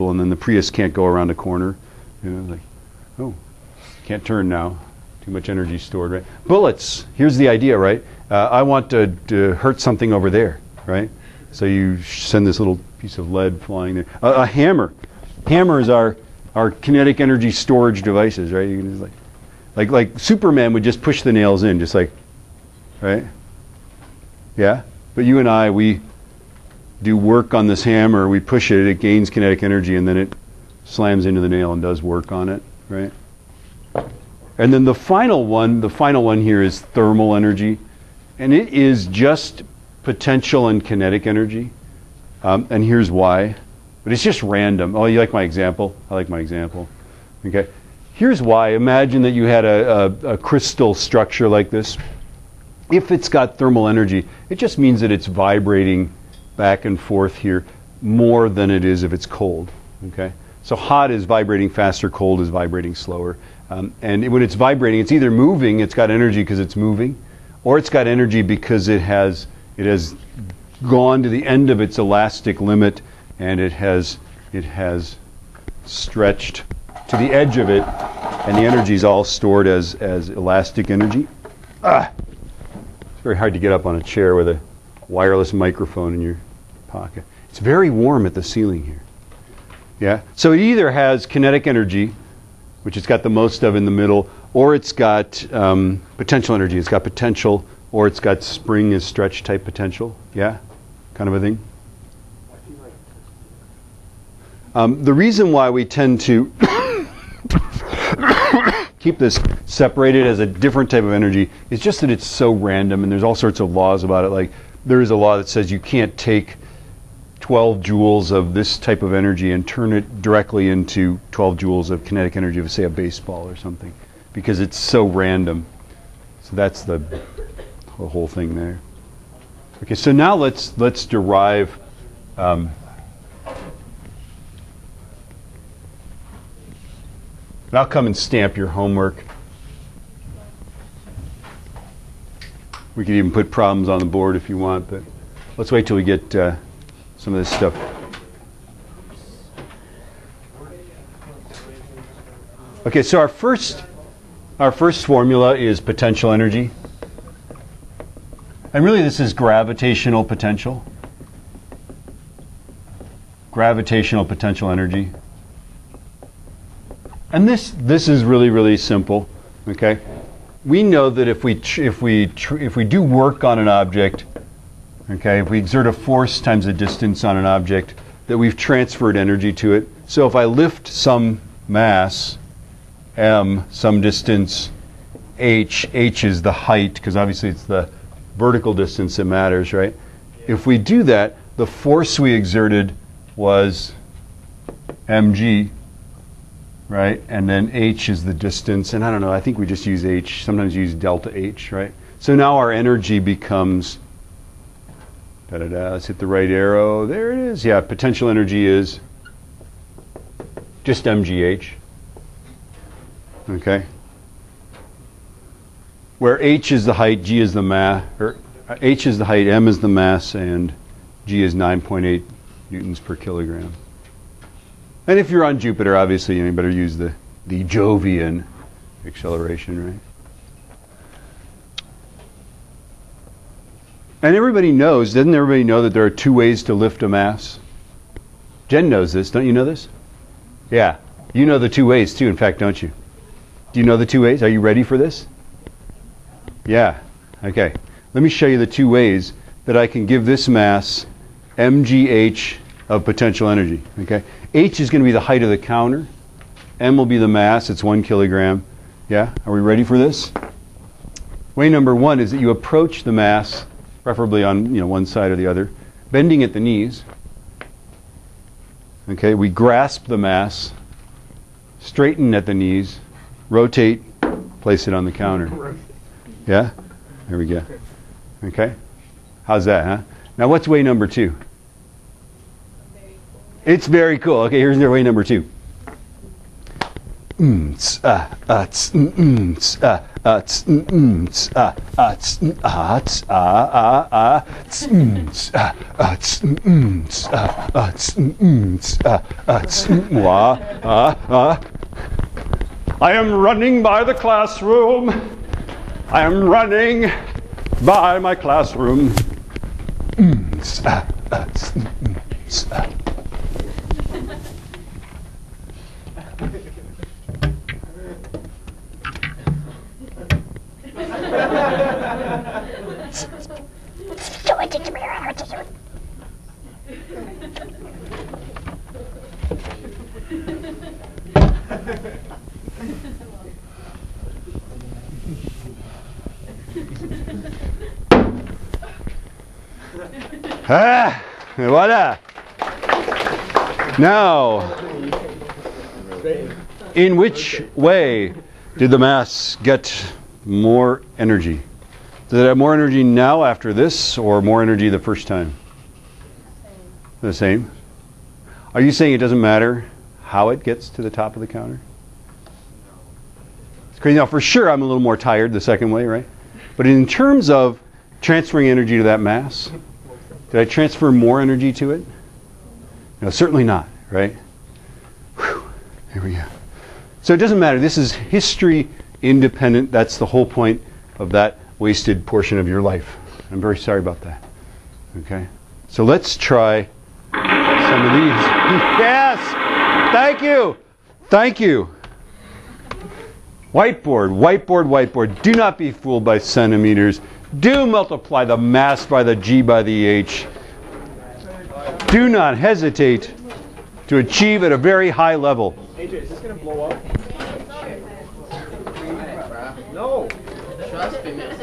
and then the Prius can't go around a corner. You know, like, oh, can't turn now. Too much energy stored, right? Bullets. Here's the idea, right? I want to hurt something over there, right? So you send this little piece of lead flying there. A hammer. Hammers are kinetic energy storage devices, right? You can just like Superman would just push the nails in, just like, right? Yeah. But you and I, we do work on this hammer. We push it. It gains kinetic energy, and then it slams into the nail and does work on it, right? And then the final one here is thermal energy, and it is just potential and kinetic energy. And here's why. But it's just random. Oh, you like my example? I like my example. Okay. Here's why. Imagine that you had a crystal structure like this. If it's got thermal energy, it just means that it's vibrating back and forth here more than it is if it's cold. Okay. So hot is vibrating faster, cold is vibrating slower. And when it's vibrating, it's either moving, it's got energy because it's moving, or it's got energy because it has gone to the end of its elastic limit, and it has stretched to the edge of it, and the energy is all stored as elastic energy. It's very hard to get up on a chair with a wireless microphone in your pocket. It's very warm at the ceiling here. Yeah. So it either has kinetic energy, which it's got the most of in the middle, or it's got potential energy. It's got potential, or it's got spring is stretch type potential. Yeah, kind of a thing. The reason why we tend to keep this separated as a different type of energy is just that it's so random, and there's all sorts of laws about it. Like there is a law that says you can't take 12 joules of this type of energy and turn it directly into 12 joules of kinetic energy of, say, a baseball or something, because it's so random. So that's the whole thing there. Okay, so now let's derive I'll come and stamp your homework. We could even put problems on the board if you want, but let's wait till we get some of this stuff. Okay, so our first formula is potential energy. And really this is gravitational potential. Gravitational potential energy. And this is really, really simple. Okay? We know that if we do work on an object, okay, if we exert a force times a distance on an object, that we've transferred energy to it. So if I lift some mass, m, some distance, h is the height, because obviously it's the vertical distance that matters, right? If we do that, the force we exerted was mg, right? And then h is the distance, and I don't know, I think we just use h, sometimes use delta h, right? So now our energy becomes let's hit the right arrow. There it is. Yeah, potential energy is just mgh. Okay. Where h is the height, g is the mass, or h is the height, m is the mass, and g is 9.8 newtons per kilogram. And if you're on Jupiter, obviously you better use the Jovian acceleration, right? And everybody knows, doesn't everybody know that there are two ways to lift a mass? Jen knows this, don't you know this? Yeah, you know the two ways too, in fact, don't you? Do you know the two ways? Are you ready for this? Yeah, okay. Let me show you the two ways that I can give this mass mgh of potential energy, okay? H is going to be the height of the counter. M will be the mass, it's 1 kilogram. Yeah, are we ready for this? Way number one is that you approach the mass, preferably on one side or the other, bending at the knees. Okay, we grasp the mass, straighten at the knees, rotate, place it on the counter. Yeah? There we go. Okay? How's that, huh? Now what's way number two? It's very cool. Okay, here's way number two. I am running by the classroom. I am running by my classroom. Voila. Now, in which way did the mass get more energy? Does it have more energy now after this, or more energy the first time? The same. Are you saying it doesn't matter how it gets to the top of the counter? It's crazy. Now, for sure, I'm a little more tired the second way, right? But in terms of transferring energy to that mass, did I transfer more energy to it? No, certainly not, right? Whew. Here we go. So it doesn't matter. This is history independent. That's the whole point of that wasted portion of your life. I'm very sorry about that. Okay? So let's try some of these. Yes! Thank you! Thank you. Whiteboard, whiteboard, whiteboard. Do not be fooled by centimeters. Do multiply the mass by the G by the H. Do not hesitate to achieve at a very high level. AJ, is this going to blow up? No. Trust me, man.